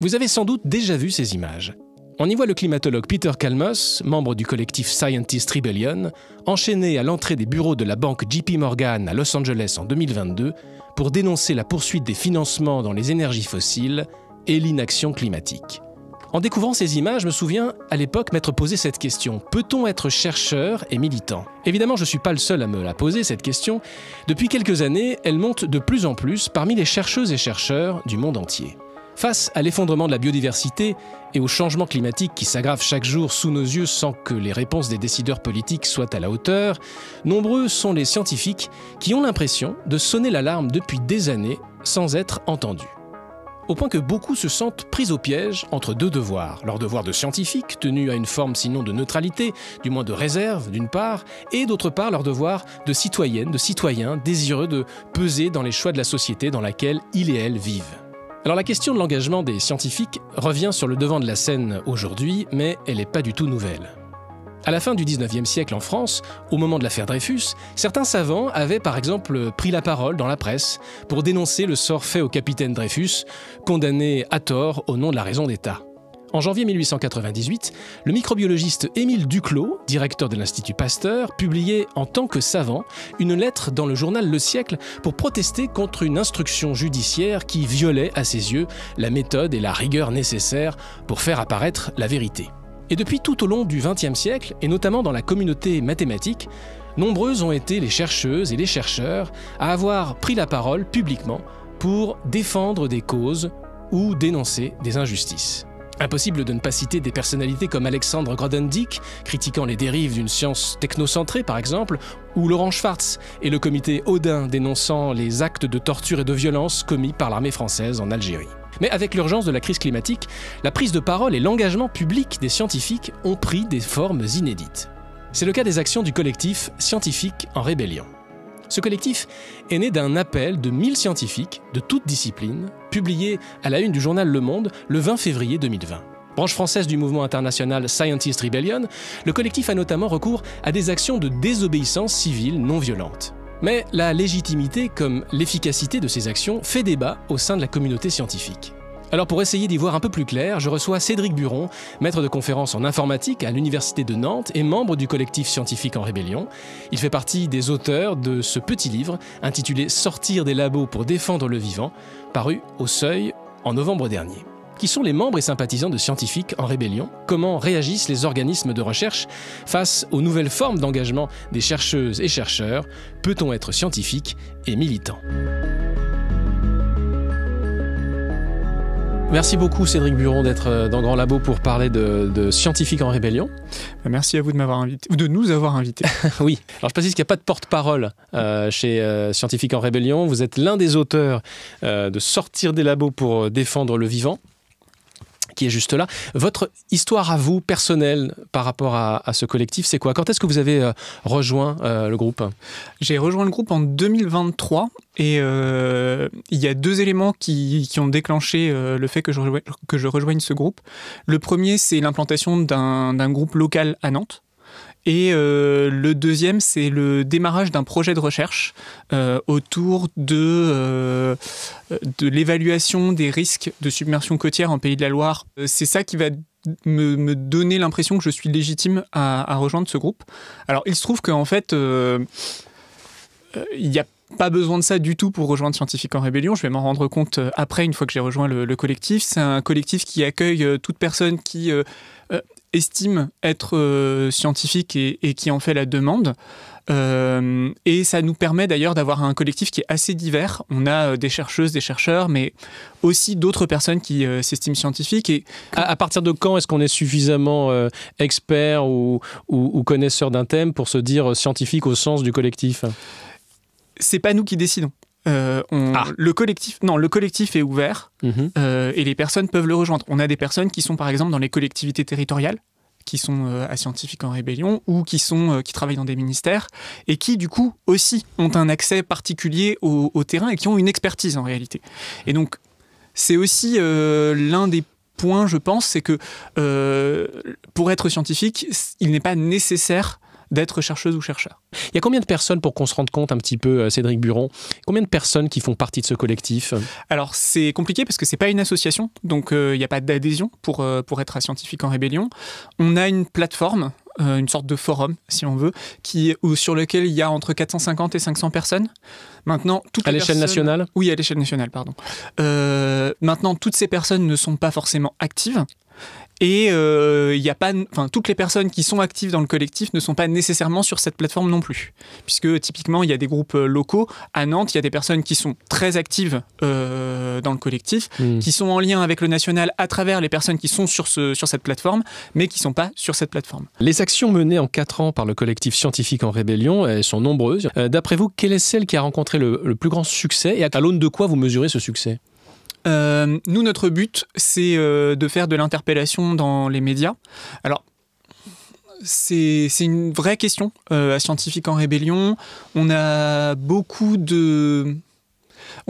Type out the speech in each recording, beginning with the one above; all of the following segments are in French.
Vous avez sans doute déjà vu ces images. On y voit le climatologue Peter Kalmus, membre du collectif Scientist Rebellion, enchaîné à l'entrée des bureaux de la banque JP Morgan à Los Angeles en 2022 pour dénoncer la poursuite des financements dans les énergies fossiles et l'inaction climatique. En découvrant ces images, je me souviens à l'époque m'être posé cette question. Peut-on être chercheur et militant ? Évidemment, je ne suis pas le seul à me la poser, cette question. Depuis quelques années, elle monte de plus en plus parmi les chercheuses et chercheurs du monde entier. Face à l'effondrement de la biodiversité et au changement climatique qui s'aggrave chaque jour sous nos yeux sans que les réponses des décideurs politiques soient à la hauteur, nombreux sont les scientifiques qui ont l'impression de sonner l'alarme depuis des années sans être entendus. Au point que beaucoup se sentent pris au piège entre deux devoirs. Leur devoir de scientifique, tenu à une forme sinon de neutralité, du moins de réserve d'une part, et d'autre part leur devoir de citoyenne, de citoyen, désireux de peser dans les choix de la société dans laquelle ils et elles vivent. Alors la question de l'engagement des scientifiques revient sur le devant de la scène aujourd'hui, mais elle n'est pas du tout nouvelle. À la fin du 19e siècle en France, au moment de l'affaire Dreyfus, certains savants avaient par exemple pris la parole dans la presse pour dénoncer le sort fait au capitaine Dreyfus, condamné à tort au nom de la raison d'État. En janvier 1898, le microbiologiste Émile Duclos, directeur de l'Institut Pasteur, publiait en tant que savant une lettre dans le journal Le Siècle pour protester contre une instruction judiciaire qui violait à ses yeux la méthode et la rigueur nécessaires pour faire apparaître la vérité. Et depuis tout au long du XXe siècle, et notamment dans la communauté mathématique, nombreuses ont été les chercheuses et les chercheurs à avoir pris la parole publiquement pour défendre des causes ou dénoncer des injustices. Impossible de ne pas citer des personnalités comme Alexandre Grothendieck, critiquant les dérives d'une science technocentrée par exemple, ou Laurent Schwartz et le comité Odin dénonçant les actes de torture et de violence commis par l'armée française en Algérie. Mais avec l'urgence de la crise climatique, la prise de parole et l'engagement public des scientifiques ont pris des formes inédites. C'est le cas des actions du collectif Scientifiques en Rébellion. Ce collectif est né d'un appel de 1000 scientifiques de toutes disciplines, publié à la une du journal Le Monde le 20 février 2020. Branche française du mouvement international Scientist Rebellion, le collectif a notamment recours à des actions de désobéissance civile non violente. Mais la légitimité comme l'efficacité de ces actions fait débat au sein de la communauté scientifique. Alors pour essayer d'y voir un peu plus clair, je reçois Cédric Buron, maître de conférences en informatique à l'Université de Nantes et membre du collectif Scientifiques en Rébellion. Il fait partie des auteurs de ce petit livre intitulé « Sortir des labos pour défendre le vivant », paru au Seuil en novembre dernier. Qui sont les membres et sympathisants de Scientifiques en Rébellion ? Comment réagissent les organismes de recherche face aux nouvelles formes d'engagement des chercheuses et chercheurs ? Peut-on être scientifique et militant ? Merci beaucoup Cédric Buron d'être dans Grand Labo pour parler de Scientifiques en Rébellion. Merci à vous de m'avoir invité, ou de nous avoir invités. Oui, alors je précise qu'il n'y a pas de porte-parole chez Scientifiques en Rébellion. Vous êtes l'un des auteurs de Sortir des labos pour défendre le vivant, qui est juste là. Votre histoire à vous, personnelle, par rapport à ce collectif, c'est quoi ? Quand est-ce que vous avez rejoint le groupe ? J'ai rejoint le groupe en 2023 et il y a deux éléments qui ont déclenché le fait que je rejoigne ce groupe. Le premier, c'est l'implantation d'un groupe local à Nantes. Et le deuxième, c'est le démarrage d'un projet de recherche autour de l'évaluation des risques de submersion côtière en Pays de la Loire. C'est ça qui va me donner l'impression que je suis légitime à rejoindre ce groupe. Alors, il se trouve qu'en fait, il n'y a pas besoin de ça du tout pour rejoindre Scientifiques en Rébellion. Je vais m'en rendre compte après, une fois que j'ai rejoint le collectif. C'est un collectif qui accueille toute personne qui estime être scientifique et qui en fait la demande. Et ça nous permet d'ailleurs d'avoir un collectif qui est assez divers. On a des chercheuses, des chercheurs, mais aussi d'autres personnes qui s'estiment scientifiques. Et à partir de quand est-ce qu'on est suffisamment expert ou connaisseur d'un thème pour se dire scientifique au sens du collectif ? C'est pas nous qui décidons. Le collectif est ouvert et les personnes peuvent le rejoindre. On a des personnes qui sont par exemple dans les collectivités territoriales, qui sont à Scientifiques en Rébellion ou qui travaillent dans des ministères et qui du coup aussi ont un accès particulier au terrain et qui ont une expertise en réalité. Et donc c'est aussi l'un des points, je pense, c'est que pour être scientifique, il n'est pas nécessaire d'être chercheuse ou chercheur. Il y a combien de personnes, pour qu'on se rende compte un petit peu, Cédric Buron, combien de personnes qui font partie de ce collectif ? Alors c'est compliqué parce que c'est pas une association, donc il n'y a pas d'adhésion pour être à Scientifiques en Rébellion. On a une plateforme, une sorte de forum, si on veut, sur lequel il y a entre 450 et 500 personnes. Maintenant, à l'échelle nationale ? Oui, à l'échelle nationale, pardon. Maintenant, toutes ces personnes ne sont pas forcément actives. Et y a pas, toutes les personnes qui sont actives dans le collectif ne sont pas nécessairement sur cette plateforme non plus. Puisque typiquement, il y a des groupes locaux. À Nantes, il y a des personnes qui sont très actives dans le collectif, qui sont en lien avec le national à travers les personnes qui sont sur cette plateforme, mais qui ne sont pas sur cette plateforme. Les actions menées en 4 ans par le collectif Scientifiques en Rébellion, elles sont nombreuses. D'après vous, quelle est celle qui a rencontré le plus grand succès et à l'aune de quoi vous mesurez ce succès ? Nous, notre but, c'est de faire de l'interpellation dans les médias. Alors, c'est une vraie question à Scientifiques en Rébellion. On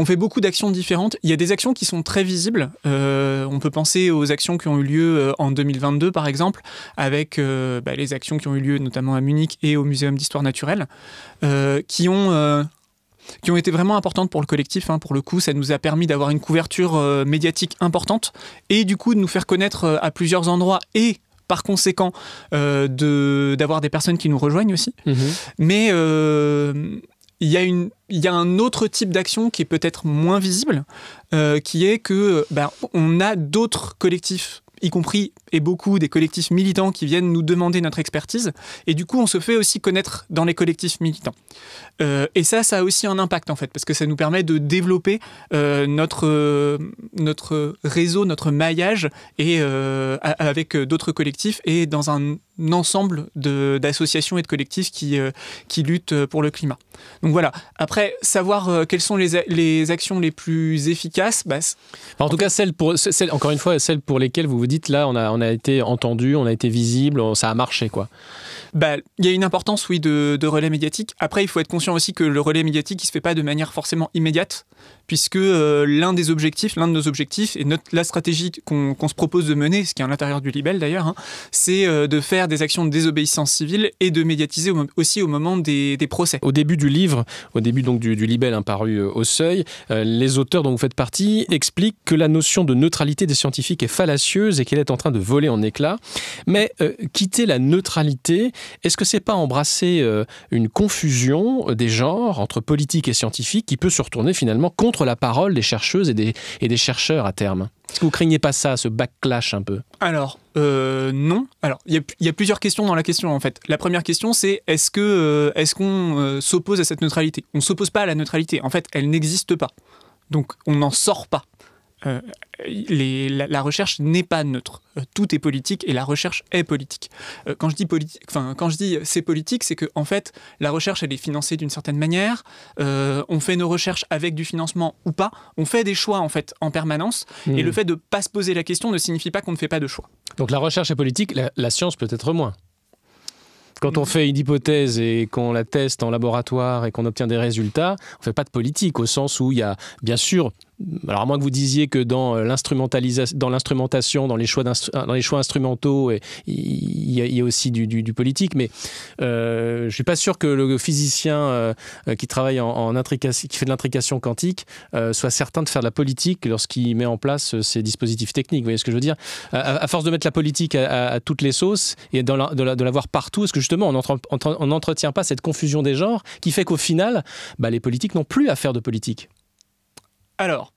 fait beaucoup d'actions différentes. Il y a des actions qui sont très visibles. On peut penser aux actions qui ont eu lieu en 2022, par exemple, avec les actions qui ont eu lieu notamment à Munich et au Muséum d'Histoire Naturelle, qui ont été vraiment importantes pour le collectif. Pour le coup, ça nous a permis d'avoir une couverture médiatique importante et du coup de nous faire connaître à plusieurs endroits et par conséquent d'avoir des personnes qui nous rejoignent aussi. Mais il y a un autre type d'action qui est peut-être moins visible, qui est que on a d'autres collectifs, y compris et beaucoup des collectifs militants qui viennent nous demander notre expertise, et du coup on se fait aussi connaître dans les collectifs militants. Et ça a aussi un impact en fait, parce que ça nous permet de développer notre réseau, notre maillage, et avec d'autres collectifs et dans un ensemble d'associations et de collectifs qui luttent pour le climat. Donc voilà, après savoir quelles sont les actions les plus efficaces, en tout cas encore une fois, celles pour lesquelles vous vous dites là on a été entendu, on a été visible, ça a marché quoi. Il y a une importance, oui, de relais médiatique. Après, il faut être conscient aussi que le relais médiatique, il se fait pas de manière forcément immédiate, puisque l'un de nos objectifs, et la stratégie qu'on se propose de mener, ce qui est à l'intérieur du Libelle d'ailleurs, c'est de faire des actions de désobéissance civile et de médiatiser aussi au moment des procès. Au début du livre, donc du Libelle paru au Seuil, les auteurs dont vous faites partie expliquent que la notion de neutralité des scientifiques est fallacieuse et qu'elle est en train de voler en éclats. Mais quitter la neutralité, est-ce que c'est pas embrasser une confusion des genres entre politique et scientifique qui peut se retourner finalement contre la parole des chercheuses et des chercheurs à terme ? Est-ce que vous craignez pas ça, ce backlash un peu ? Alors, non. Alors, il y a plusieurs questions dans la question, en fait. La première question, c'est est-ce qu'on s'oppose à cette neutralité ? On ne s'oppose pas à la neutralité. En fait, elle n'existe pas. Donc, on n'en sort pas. La recherche n'est pas neutre. Tout est politique et la recherche est politique. Quand je dis c'est politique, c'est que en fait la recherche elle est financée d'une certaine manière. On fait nos recherches avec du financement ou pas. On fait des choix en fait en permanence. Et le fait de pas se poser la question ne signifie pas qu'on ne fait pas de choix. Donc la recherche est politique, la science peut-être moins. Quand on fait une hypothèse et qu'on la teste en laboratoire et qu'on obtient des résultats, on ne fait pas de politique au sens où il y a bien sûr. Alors à moins que vous disiez que dans l'instrumentation, dans les choix instrumentaux, il y a aussi du politique, mais je suis pas sûr que le physicien qui travaille qui fait de l'intrication quantique soit certain de faire de la politique lorsqu'il met en place ces dispositifs techniques. Vous voyez ce que je veux dire ? À force de mettre la politique à toutes les sauces et de l'avoir partout, est-ce que justement on n'entretient pas cette confusion des genres qui fait qu'au final, les politiques n'ont plus à faire de politique ? Alors,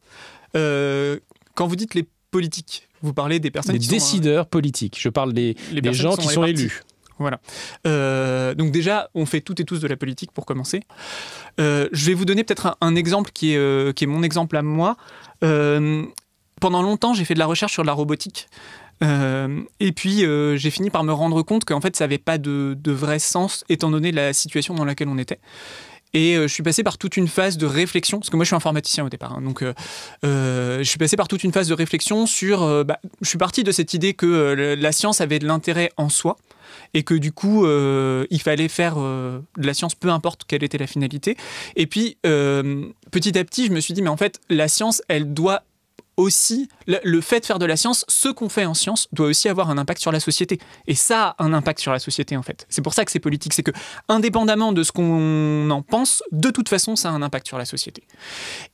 quand vous dites les politiques, vous parlez des personnes qui sont... Les décideurs politiques. Je parle des gens qui sont élus. Voilà. Donc déjà, on fait toutes et tous de la politique pour commencer. Je vais vous donner peut-être un exemple qui est mon exemple à moi. Pendant longtemps, j'ai fait de la recherche sur la robotique. Et puis, j'ai fini par me rendre compte qu'en fait, ça n'avait pas de vrai sens étant donné la situation dans laquelle on était. Et je suis passé par toute une phase de réflexion, parce que moi je suis informaticien au départ, donc je suis passé par toute une phase de réflexion sur... je suis parti de cette idée que la science avait de l'intérêt en soi, et que du coup, il fallait faire de la science, peu importe quelle était la finalité. Et puis, petit à petit, je me suis dit, mais en fait, la science, elle doit aussi, le fait de faire de la science, ce qu'on fait en science doit aussi avoir un impact sur la société. Et ça a un impact sur la société, en fait. C'est pour ça que c'est politique. C'est que, indépendamment de ce qu'on en pense, de toute façon, ça a un impact sur la société.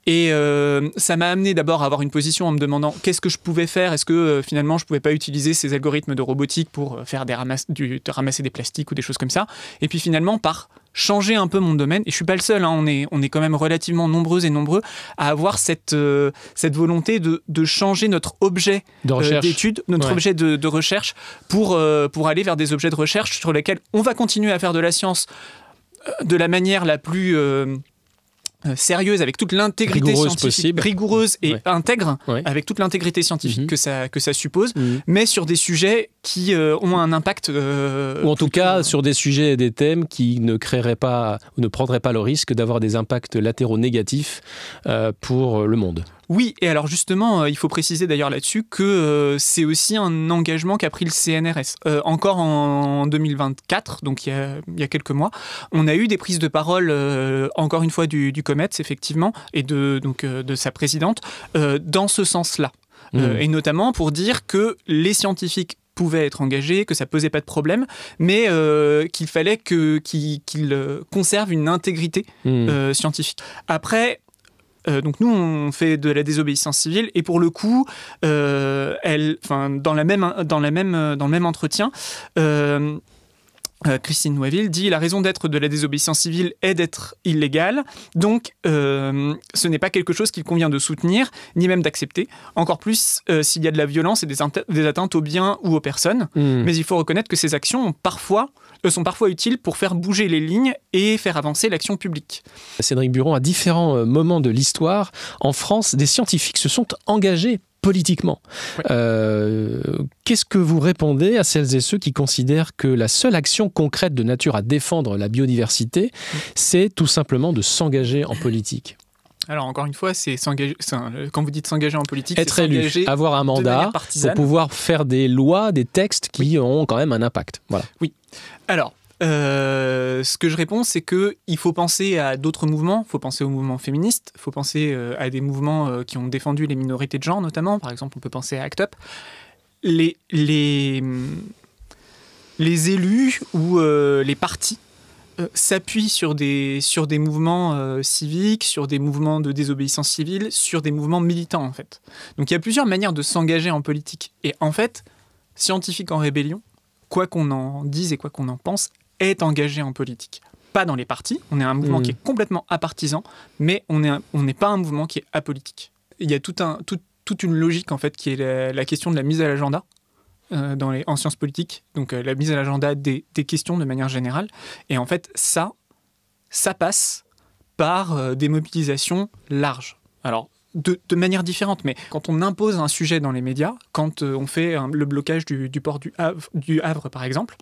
Et ça m'a amené d'abord à avoir une position en me demandant qu'est-ce que je pouvais faire. Est-ce que finalement, je ne pouvais pas utiliser ces algorithmes de robotique pour faire ramasser des plastiques ou des choses comme ça. Et puis finalement, par changer un peu mon domaine, et je suis pas le seul, hein, on est quand même relativement nombreux et nombreux à avoir cette volonté de changer notre objet d'étude, notre objet de recherche pour aller vers des objets de recherche sur lesquels on va continuer à faire de la science de la manière la plus sérieuse, avec toute l'intégrité scientifique, rigoureuse et intègre, avec toute l'intégrité scientifique que ça suppose, mais sur des sujets qui ont un impact... ou en tout cas, sur des sujets et des thèmes qui ne créeraient pas, ou ne prendraient pas le risque d'avoir des impacts latéraux négatifs pour le monde. Oui, et alors justement, il faut préciser d'ailleurs là-dessus que c'est aussi un engagement qu'a pris le CNRS. Encore en 2024, donc il y a quelques mois, on a eu des prises de parole, encore une fois, du COMETS, effectivement, et de sa présidente, dans ce sens-là. Et notamment pour dire que les scientifiques pouvaient être engagés, que ça posait pas de problème, mais qu'il fallait qu'ils conservent une intégrité scientifique. Après... donc nous, on fait de la désobéissance civile et pour le coup, dans le même entretien, Christine Noiville dit « La raison d'être de la désobéissance civile est d'être illégale, donc ce n'est pas quelque chose qu'il convient de soutenir, ni même d'accepter, encore plus s'il y a de la violence et des atteintes aux biens ou aux personnes. Mais il faut reconnaître que ces actions sont parfois utiles pour faire bouger les lignes et faire avancer l'action publique. » Cédric Buron, à différents moments de l'histoire, en France, des scientifiques se sont engagés politiquement. Qu'est-ce que vous répondez à celles et ceux qui considèrent que la seule action concrète de nature à défendre la biodiversité, c'est tout simplement de s'engager en politique ? Alors encore une fois, c'est s'engager. Quand vous dites s'engager en politique, être élu, avoir un mandat pour pouvoir faire des lois, des textes qui ont quand même un impact. Voilà. Oui. Alors, ce que je réponds, c'est qu'il faut penser à d'autres mouvements. Il faut penser aux mouvements féministes. Il faut penser à des mouvements qui ont défendu les minorités de genre, notamment. Par exemple, on peut penser à ACT UP. Les élus ou les partis s'appuient sur des mouvements civiques, sur des mouvements de désobéissance civile, sur des mouvements militants, en fait. Donc il y a plusieurs manières de s'engager en politique. Et en fait, Scientifiques en rébellion, quoi qu'on en dise et quoi qu'on en pense, est engagé en politique. Pas dans les partis, on est un mouvement qui est complètement apartisan, mais on n'est pas un mouvement qui est apolitique. Il y a toute une logique, en fait, qui est la question de la mise à l'agenda. En sciences politiques, donc la mise à l'agenda des questions de manière générale. Et en fait, ça passe par des mobilisations larges. Alors, de manière différente, mais quand on impose un sujet dans les médias, quand on fait le blocage du port du Havre, par exemple,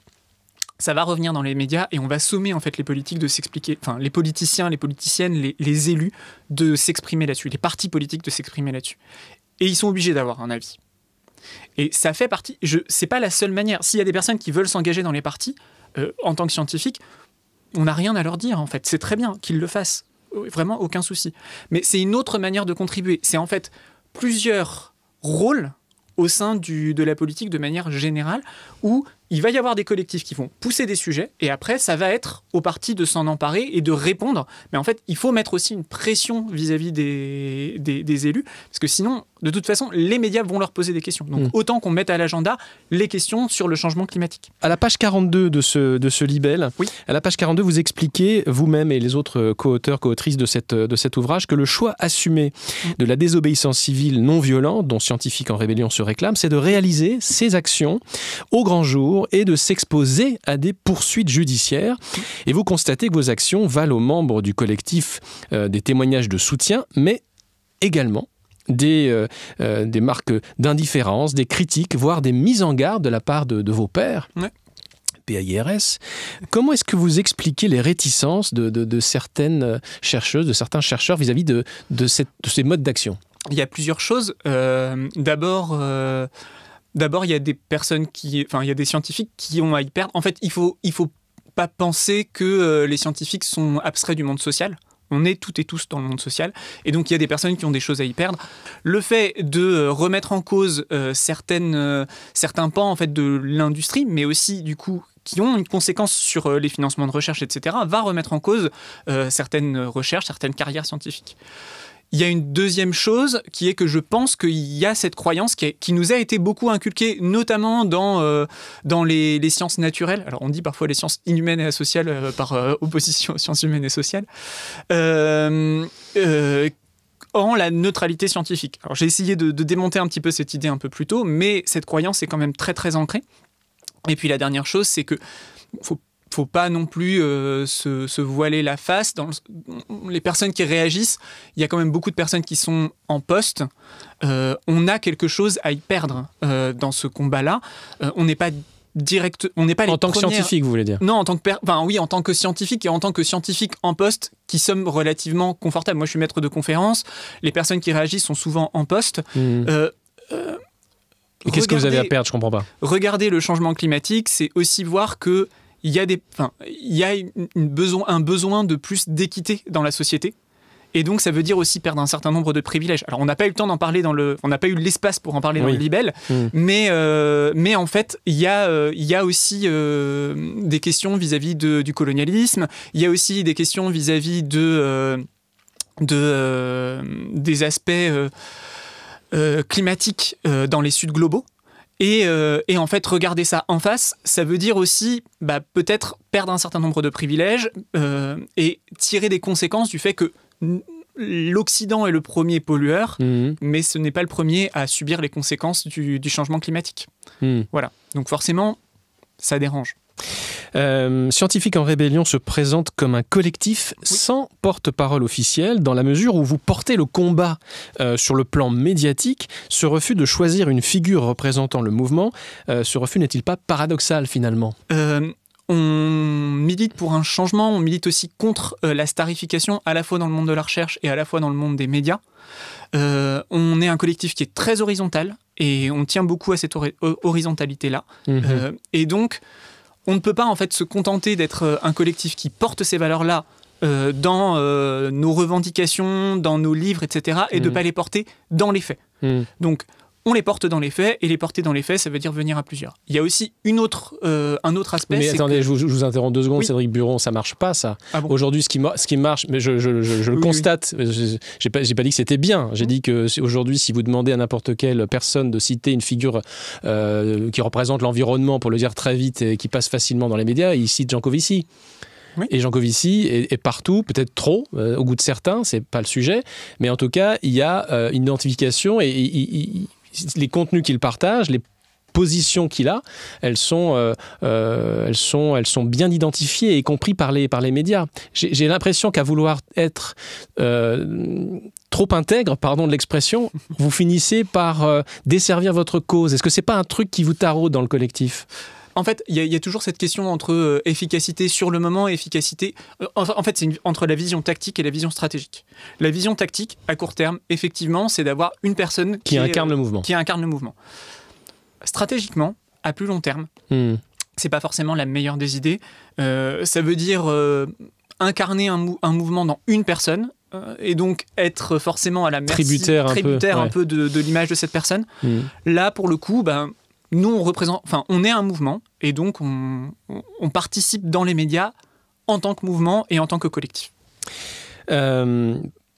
ça va revenir dans les médias et on va sommer en fait les politiques de s'expliquer, enfin les politiciens, les politiciennes, les élus de s'exprimer là-dessus, les partis politiques de s'exprimer là-dessus. Et ils sont obligés d'avoir un avis. Et ça fait partie, c'est pas la seule manière. S'il y a des personnes qui veulent s'engager dans les partis, en tant que scientifiques, on n'a rien à leur dire en fait. C'est très bien qu'ils le fassent, vraiment aucun souci. Mais c'est une autre manière de contribuer. C'est en fait plusieurs rôles au sein de la politique de manière générale, où il va y avoir des collectifs qui vont pousser des sujets, et après, ça va être aux partis de s'en emparer et de répondre. Mais en fait, il faut mettre aussi une pression vis-à-vis des élus, parce que sinon, de toute façon, les médias vont leur poser des questions. Donc, autant qu'on mette à l'agenda les questions sur le changement climatique. À la page 42 de ce libelle, à la page 42, vous expliquez, vous-même et les autres co-auteurs, co-autrices de cet ouvrage, que le choix assumé de la désobéissance civile non violente, dont Scientifiques en rébellion se réclame, c'est de réaliser ces actions au grand jour et de s'exposer à des poursuites judiciaires. Et vous constatez que vos actions valent aux membres du collectif des témoignages de soutien, mais également des marques d'indifférence, des critiques, voire des mises en garde de la part de vos pairs. PAIRS. Comment est-ce que vous expliquez les réticences de certaines chercheuses, de certains chercheurs vis-à-vis de ces modes d'action ? Il y a plusieurs choses. D'abord, il y a des personnes il y a des scientifiques qui ont à y perdre. En fait, il faut pas penser que les scientifiques sont abstraits du monde social. On est toutes et tous dans le monde social. Et donc, il y a des personnes qui ont des choses à y perdre. Le fait de remettre en cause certains pans en fait, de l'industrie, mais aussi, du coup, qui ont une conséquence sur les financements de recherche, etc., va remettre en cause certaines recherches, certaines carrières scientifiques. Il y a une deuxième chose qui est que je pense qu'il y a cette croyance qui nous a été beaucoup inculquée, notamment dans les sciences naturelles. Alors on dit parfois les sciences inhumaines et asociales par opposition aux sciences humaines et sociales. En la neutralité scientifique. Alors j'ai essayé de démonter un petit peu cette idée un peu plus tôt, mais cette croyance est quand même très très ancrée. Et puis la dernière chose, c'est que faut pas non plus se voiler la face. Les personnes qui réagissent, il y a quand même beaucoup de personnes qui sont en poste. On a quelque chose à y perdre dans ce combat-là. On n'est pas les en tant que premières... scientifique, vous voulez dire? Non, en tant que scientifique et en tant que scientifique en poste qui sommes relativement confortables. Moi, je suis maître de conférence. Les personnes qui réagissent sont souvent en poste. Qu'est-ce que vous avez à perdre? Je comprends pas. Regarder le changement climatique, c'est aussi voir que il y a un besoin de plus d'équité dans la société. Et donc, ça veut dire aussi perdre un certain nombre de privilèges. Alors, on n'a pas eu le temps d'en parler on n'a pas eu l'espace pour en parler dans le libelle, mais en fait, il y a aussi des questions vis-à-vis du colonialisme. Il y a aussi des questions vis-à-vis des aspects climatiques dans les Suds globaux. Et en fait, regarder ça en face, ça veut dire aussi peut-être perdre un certain nombre de privilèges et tirer des conséquences du fait que l'Occident est le premier pollueur, mais ce n'est pas le premier à subir les conséquences du changement climatique. Voilà. Donc forcément, ça dérange. Scientifiques en rébellion se présente comme un collectif sans porte-parole officiel, dans la mesure où vous portez le combat sur le plan médiatique. Ce refus de choisir une figure représentant le mouvement, ce refus n'est-il pas paradoxal finalement? On milite pour un changement, on milite aussi contre la starification, à la fois dans le monde de la recherche et à la fois dans le monde des médias. On est un collectif qui est très horizontal et on tient beaucoup à cette horizontalité-là. Et donc, on ne peut pas en fait se contenter d'être un collectif qui porte ces valeurs-là dans nos revendications, dans nos livres, etc., et de ne pas les porter dans les faits. Donc, on les porte dans les faits, et les porter dans les faits, ça veut dire venir à plusieurs. Il y a aussi un autre aspect. Mais attendez, je vous interromps 2 secondes, Cédric Buron, ça marche pas, ça. Ah bon? Aujourd'hui, ce qui marche, mais je le constate, j'ai pas dit que c'était bien, j'ai dit que aujourd'hui, si vous demandez à n'importe quelle personne de citer une figure qui représente l'environnement, pour le dire très vite, et qui passe facilement dans les médias, il cite Jancovici. Oui. Et Jancovici est partout, peut-être trop, au goût de certains, c'est pas le sujet, mais en tout cas, il y a une identification et les contenus qu'il partage, les positions qu'il a, elles sont bien identifiées, y compris par les médias. J'ai l'impression qu'à vouloir être trop intègre, pardon de l'expression, vous finissez par desservir votre cause. Est-ce que c'est pas un truc qui vous taraude dans le collectif ? En fait, il y a toujours cette question entre efficacité sur le moment et efficacité... En fait, c'est entre la vision tactique et la vision stratégique. La vision tactique, à court terme, effectivement, c'est d'avoir une personne qui incarne le mouvement. Qui incarne le mouvement. Stratégiquement, à plus long terme, c'est pas forcément la meilleure des idées. Ça veut dire incarner un mouvement dans une personne, et donc être forcément à la merci, tributaire un peu de l'image de cette personne. Là, pour le coup, nous, on est un mouvement, et donc on participe dans les médias en tant que mouvement et en tant que collectif.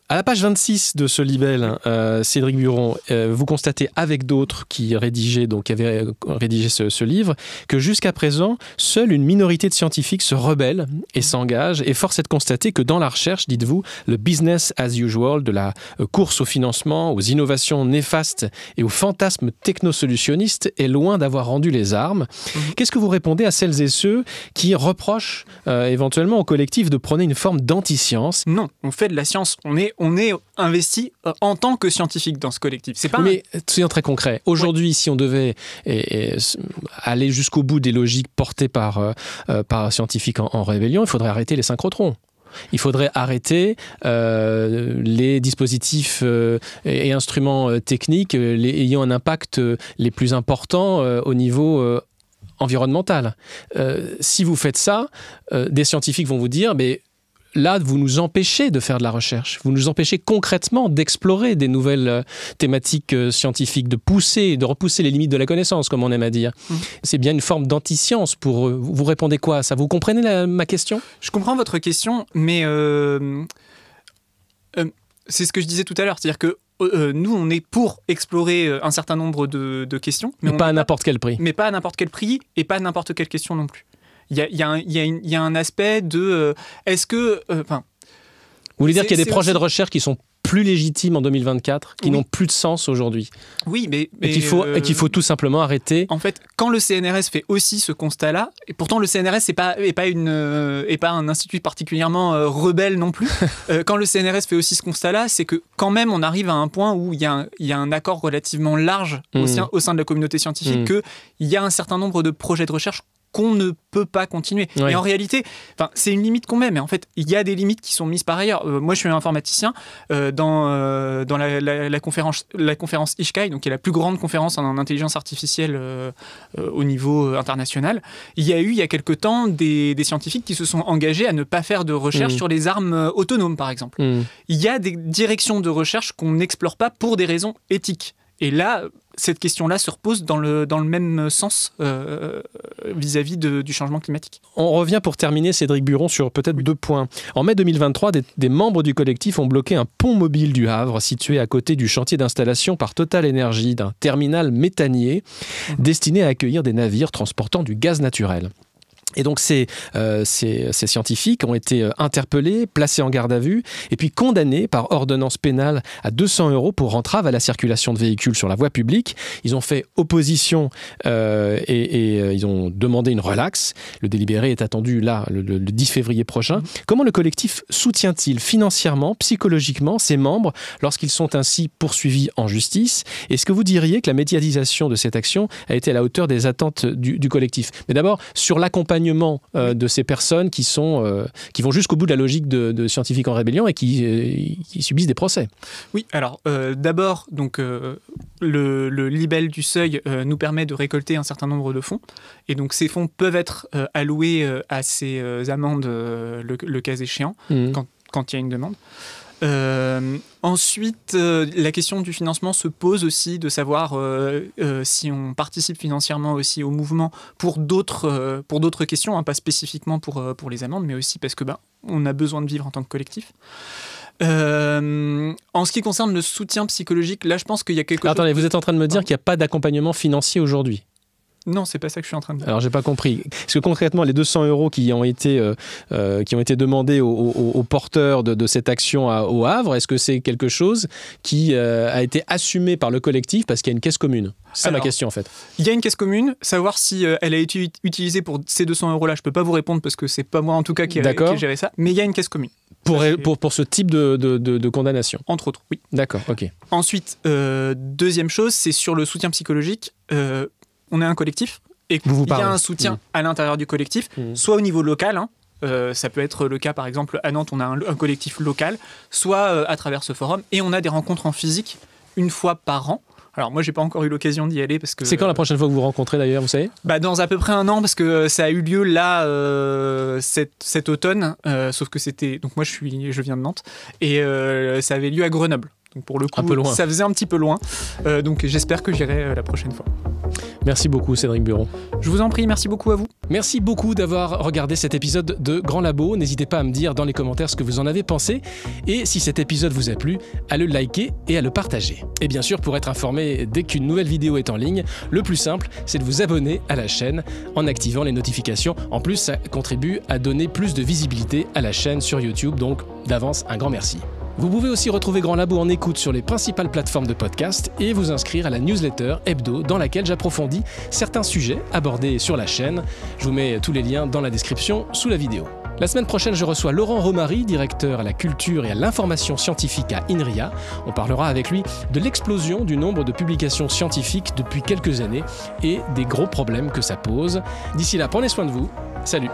À la page 26 de ce libelle, Cédric Buron, vous constatez avec d'autres qui avaient rédigé ce livre, que jusqu'à présent, seule une minorité de scientifiques se rebelle et s'engage, et force est de constater que dans la recherche, dites-vous, le business as usual, de la course au financement, aux innovations néfastes et aux fantasmes technosolutionnistes est loin d'avoir rendu les armes. Qu'est-ce que vous répondez à celles et ceux qui reprochent éventuellement au collectif de prôner une forme d'anti-science? Non, on fait de la science, on est investi en tant que scientifique dans ce collectif. C'est pas mais soyons très concret. Aujourd'hui, si on devait aller jusqu'au bout des logiques portées par scientifiques en rébellion, il faudrait arrêter les synchrotrons. Il faudrait arrêter les dispositifs et instruments techniques ayant un impact les plus importants au niveau environnemental. Si vous faites ça, des scientifiques vont vous dire là, vous nous empêchez de faire de la recherche. Vous nous empêchez concrètement d'explorer des nouvelles thématiques scientifiques, de repousser les limites de la connaissance, comme on aime à dire. C'est bien une forme d'anti-science pour eux. Vous répondez quoi à ça? Vous comprenez ma question? Je comprends votre question, mais c'est ce que je disais tout à l'heure. C'est-à-dire que nous, on est pour explorer un certain nombre de questions. Mais pas à n'importe quel prix. Mais pas à n'importe quel prix et pas à n'importe quelle question non plus. Il y a un aspect de... est-ce que... Vous voulez dire qu'il y a des projets de recherche qui sont plus légitimes en 2024, qui n'ont plus de sens aujourd'hui? Oui, mais et qu'il faut tout simplement arrêter. En fait, quand le CNRS fait aussi ce constat-là, et pourtant le CNRS n'est pas un institut particulièrement rebelle non plus, quand le CNRS fait aussi ce constat-là, c'est que quand même on arrive à un point où il y a un accord relativement large au sein de la communauté scientifique qu'il y a un certain nombre de projets de recherche qu'on ne peut pas continuer. Oui. Et en réalité, c'est une limite qu'on met, mais en fait, il y a des limites qui sont mises par ailleurs. Moi, je suis un informaticien. Dans la conférence ISHCAI, donc qui est la plus grande conférence en intelligence artificielle au niveau international, il y a quelque temps des scientifiques qui se sont engagés à ne pas faire de recherche sur les armes autonomes, par exemple. Il y a des directions de recherche qu'on n'explore pas pour des raisons éthiques. Et là, cette question-là se repose dans le même sens vis-à-vis du changement climatique. On revient pour terminer, Cédric Buron, sur peut-être 2 points. En mai 2023, des membres du collectif ont bloqué un pont mobile du Havre situé à côté du chantier d'installation par Total Energy d'un terminal méthanier destiné à accueillir des navires transportant du gaz naturel. Et donc ces scientifiques ont été interpellés, placés en garde à vue et puis condamnés par ordonnance pénale à 200 € pour entrave à la circulation de véhicules sur la voie publique. Ils ont fait opposition et ils ont demandé une relaxe. Le délibéré est attendu là le 10 février prochain. Comment le collectif soutient-il financièrement, psychologiquement ses membres lorsqu'ils sont ainsi poursuivis en justice? Est-ce que vous diriez que la médiatisation de cette action a été à la hauteur des attentes du collectif? Mais d'abord, sur l'accompagnement de ces personnes qui vont jusqu'au bout de la logique de scientifiques en rébellion et qui subissent des procès. Oui, alors d'abord, donc, le libelle du seuil nous permet de récolter un certain nombre de fonds. Et donc ces fonds peuvent être alloués à ces amendes le cas échéant, quand il y a une demande. Ensuite, la question du financement se pose aussi, de savoir si on participe financièrement aussi au mouvement pour d'autres questions, pas spécifiquement pour les amendes, mais aussi parce que on a besoin de vivre en tant que collectif. En ce qui concerne le soutien psychologique, là je pense qu'il y a quelque chose... Attendez, vous êtes en train de me dire qu'il n'y a pas d'accompagnement financier aujourd'hui? Non, c'est pas ça que je suis en train de dire. Alors, j'ai pas compris. Est-ce que concrètement, les 200 € qui ont été demandés aux porteurs de cette action au Havre, est-ce que c'est quelque chose qui a été assumé par le collectif parce qu'il y a une caisse commune? C'est ça ma question en fait. Il y a une caisse commune. Savoir si elle a été utilisée pour ces 200 € là, je peux pas vous répondre parce que c'est pas moi en tout cas qui ai géré ça. Mais il y a une caisse commune. Pour ce type de condamnation? Entre autres, oui. D'accord, ok. Ensuite, deuxième chose, c'est sur le soutien psychologique. On est un collectif et il y a un soutien à l'intérieur du collectif, soit au niveau local, ça peut être le cas par exemple à Nantes, on a un collectif local, soit à travers ce forum, et on a des rencontres en physique une fois par an. Alors moi j'ai pas encore eu l'occasion d'y aller parce que... C'est quand la prochaine fois que vous vous rencontrez d'ailleurs, vous savez? Dans à peu près 1 an, parce que ça a eu lieu là cet automne, sauf que c'était... Donc moi je viens de Nantes, et ça avait lieu à Grenoble. Donc pour le coup, ça faisait un petit peu loin. Donc j'espère que j'irai la prochaine fois. Merci beaucoup Cédric Buron. Je vous en prie, merci beaucoup à vous. Merci beaucoup d'avoir regardé cet épisode de Grand Labo. N'hésitez pas à me dire dans les commentaires ce que vous en avez pensé. Et si cet épisode vous a plu, à le liker et à le partager. Et bien sûr, pour être informé dès qu'une nouvelle vidéo est en ligne, le plus simple, c'est de vous abonner à la chaîne en activant les notifications. En plus, ça contribue à donner plus de visibilité à la chaîne sur YouTube. Donc d'avance, un grand merci. Vous pouvez aussi retrouver Grand Labo en écoute sur les principales plateformes de podcast et vous inscrire à la newsletter hebdo dans laquelle j'approfondis certains sujets abordés sur la chaîne. Je vous mets tous les liens dans la description sous la vidéo. La semaine prochaine, je reçois Laurent Romary, directeur à la culture et à l'information scientifique à INRIA. On parlera avec lui de l'explosion du nombre de publications scientifiques depuis quelques années et des gros problèmes que ça pose. D'ici là, prenez soin de vous. Salut!